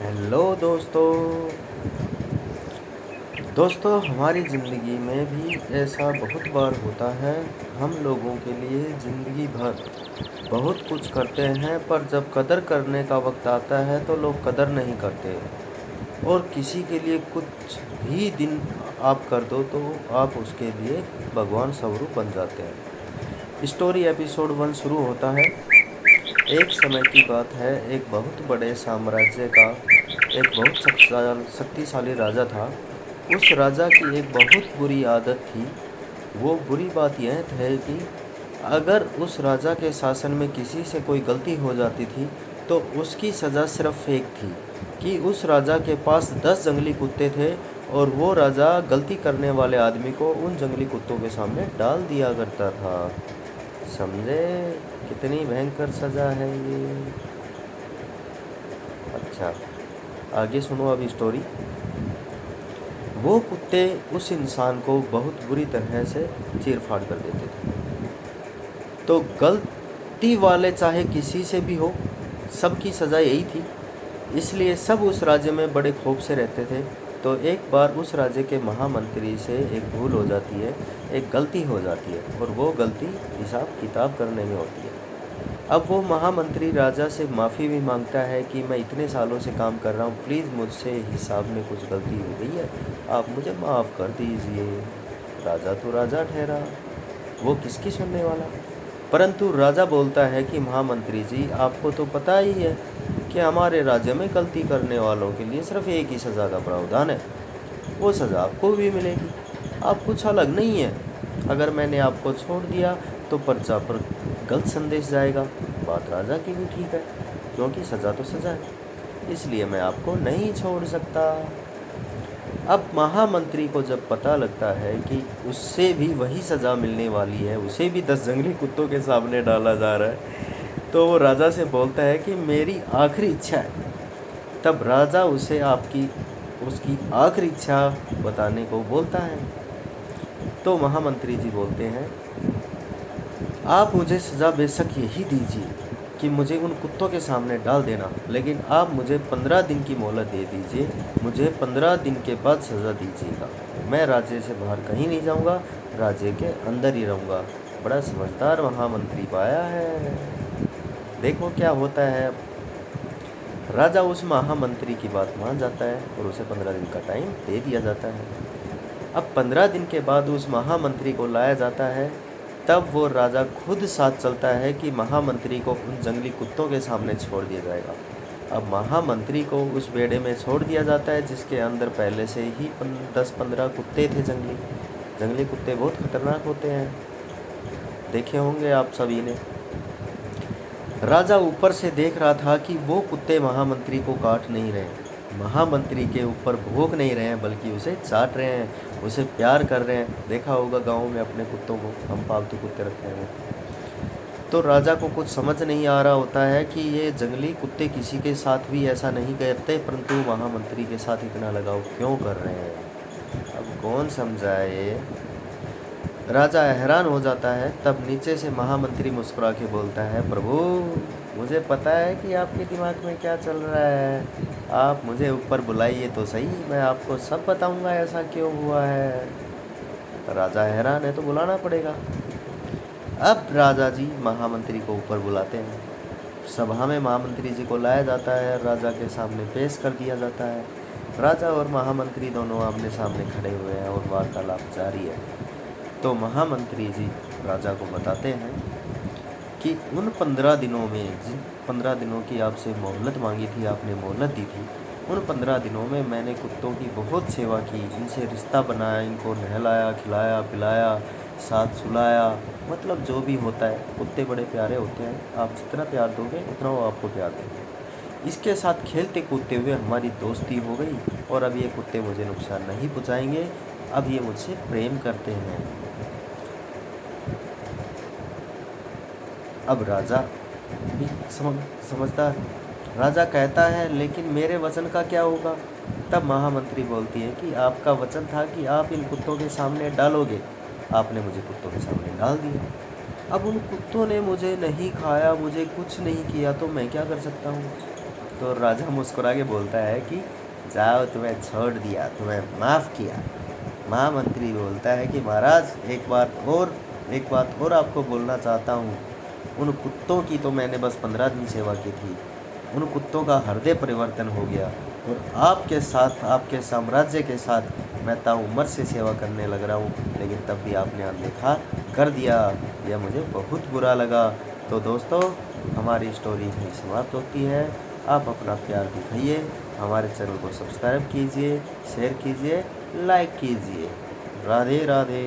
Hello दोस्तों हमारी ज़िंदगी में भी ऐसा बहुत बार होता है। हम लोगों के लिए ज़िंदगी भर बहुत कुछ करते हैं, पर जब कदर करने का वक्त आता है तो लोग कदर नहीं करते। और किसी के लिए कुछ भी दिन आप कर दो तो आप उसके लिए भगवान स्वरूप बन जाते हैं। स्टोरी एपिसोड 1 शुरू होता है। एक समय की बात है, एक बहुत बड़े साम्राज्य का एक बहुत शक्तिशाली राजा था। उस राजा की एक बहुत बुरी आदत थी। वो बुरी बात यह है कि अगर उस राजा के शासन में किसी से कोई गलती हो जाती थी तो उसकी सज़ा सिर्फ एक थी कि उस राजा के पास 10 जंगली कुत्ते थे और वो राजा गलती करने वाले आदमी को उन जंगली कुत्तों के सामने डाल दिया करता था। समझे कितनी भयंकर सज़ा है ये। अच्छा, आगे सुनो अभी स्टोरी। वो कुत्ते उस इंसान को बहुत बुरी तरह से चीर-फाड़ कर देते थे। तो गलती वाले चाहे किसी से भी हो, सबकी सज़ा यही थी। इसलिए सब उस राज्य में बड़े खौफ से रहते थे। तो एक बार उस राज्य के महामंत्री से एक भूल हो जाती है, एक गलती हो जाती है, और वो गलती हिसाब किताब करने में होती है। अब वो महामंत्री राजा से माफ़ी भी मांगता है कि मैं इतने सालों से काम कर रहा हूँ, प्लीज़ मुझसे हिसाब में कुछ गलती हो गई है, आप मुझे माफ़ कर दीजिए। राजा तो राजा ठहरा, वो किसकी सुनने वाला। परंतु राजा बोलता है कि महामंत्री जी, आपको तो पता ही है कि हमारे राज्य में गलती करने वालों के लिए सिर्फ एक ही सज़ा का प्रावधान है। वो सज़ा आपको भी मिलेगी, आप कुछ अलग नहीं है। अगर मैंने आपको छोड़ दिया तो प्रजा पर गलत संदेश जाएगा। बात राजा की भी ठीक है, क्योंकि सज़ा तो सज़ा है, इसलिए मैं आपको नहीं छोड़ सकता। अब महामंत्री को जब पता लगता है कि उससे भी वही सज़ा मिलने वाली है, उसे भी 10 जंगली कुत्तों के सामने डाला जा रहा है, तो वो राजा से बोलता है कि मेरी आखिरी इच्छा है। तब राजा उसे उसकी आखिरी इच्छा बताने को बोलता है। तो महामंत्री जी बोलते हैं, आप मुझे सज़ा बेशक यही दीजिए कि मुझे उन कुत्तों के सामने डाल देना, लेकिन आप मुझे 15 दिन की मोहलत दे दीजिए। मुझे 15 दिन के बाद सज़ा दीजिएगा। मैं राज्य से बाहर कहीं नहीं जाऊंगा, राज्य के अंदर ही रहूँगा। बड़ा समझदार महामंत्री पाया है। देखो क्या होता है। राजा उस महामंत्री की बात मान जाता है और उसे 15 दिन का टाइम दे दिया जाता है। अब 15 दिन के बाद उस महामंत्री को लाया जाता है। तब वो राजा खुद साथ चलता है कि महामंत्री को उन जंगली कुत्तों के सामने छोड़ दिया जाएगा। अब महामंत्री को उस बेड़े में छोड़ दिया जाता है, जिसके अंदर पहले से ही 10-15 कुत्ते थे। जंगली कुत्ते बहुत खतरनाक होते हैं, देखे होंगे आप सभी ने। राजा ऊपर से देख रहा था कि वो कुत्ते महामंत्री को काट नहीं रहे, महामंत्री के ऊपर भौंक नहीं रहे हैं, बल्कि उसे चाट रहे हैं, उसे प्यार कर रहे हैं। देखा होगा गाँव में अपने कुत्तों को, हम पालतू कुत्ते रखते हैं वो। तो राजा को कुछ समझ नहीं आ रहा होता है कि ये जंगली कुत्ते किसी के साथ भी ऐसा नहीं करते, परंतु महामंत्री के साथ इतना लगाव क्यों कर रहे हैं। अब कौन समझाए। राजा हैरान हो जाता है। तब नीचे से महामंत्री मुस्कुरा के बोलता है, प्रभु, मुझे पता है कि आपके दिमाग में क्या चल रहा है। आप मुझे ऊपर बुलाइए तो सही, मैं आपको सब बताऊंगा ऐसा क्यों हुआ है। राजा हैरान है तो बुलाना पड़ेगा। अब राजा जी महामंत्री को ऊपर बुलाते हैं। सभा में महामंत्री जी को लाया जाता है, राजा के सामने पेश कर दिया जाता है। राजा और महामंत्री दोनों आमने सामने खड़े हुए हैं और वार्तालाप जारी है। तो महामंत्री जी राजा को बताते हैं कि उन 15 दिनों में, जिन 15 दिनों की आपसे मोहलत मांगी थी, आपने मोहलत दी थी, उन 15 दिनों में मैंने कुत्तों की बहुत सेवा की, इनसे रिश्ता बनाया, इनको नहलाया, खिलाया, पिलाया, साथ सुलाया, मतलब जो भी होता है। कुत्ते बड़े प्यारे होते हैं, आप जितना प्यार दोगे उतना वो आपको प्यार देंगे। इसके साथ खेलते कूदते हुए हमारी दोस्ती हो गई और अब ये कुत्ते मुझे नुकसान नहीं पहुँचाएंगे। अब ये मुझसे प्रेम करते हैं। अब राजा भी समझदार। राजा कहता है, लेकिन मेरे वचन का क्या होगा। तब महामंत्री बोलती है कि आपका वचन था कि आप इन कुत्तों के सामने डालोगे, आपने मुझे कुत्तों के सामने डाल दिया। अब उन कुत्तों ने मुझे नहीं खाया, मुझे कुछ नहीं किया, तो मैं क्या कर सकता हूँ। तो राजा मुस्कुरा के बोलता है कि जाओ, तुम्हें छोड़ दिया, तुम्हें माफ़ किया। महामंत्री बोलता है कि महाराज, एक बात और आपको बोलना चाहता हूँ। उन कुत्तों की तो मैंने बस 15 दिन सेवा की थी, उन कुत्तों का हृदय परिवर्तन हो गया और आपके साथ, आपके साम्राज्य के साथ मैं ताउम्र से सेवा करने लग रहा हूँ, लेकिन तब भी आपने अनदेखा कर दिया। यह मुझे बहुत बुरा लगा। तो दोस्तों, हमारी स्टोरी यहीं समाप्त होती है। आप अपना प्यार दिखाइए, हमारे चैनल को सब्सक्राइब कीजिए, शेयर कीजिए, लाइक कीजिए। राधे राधे।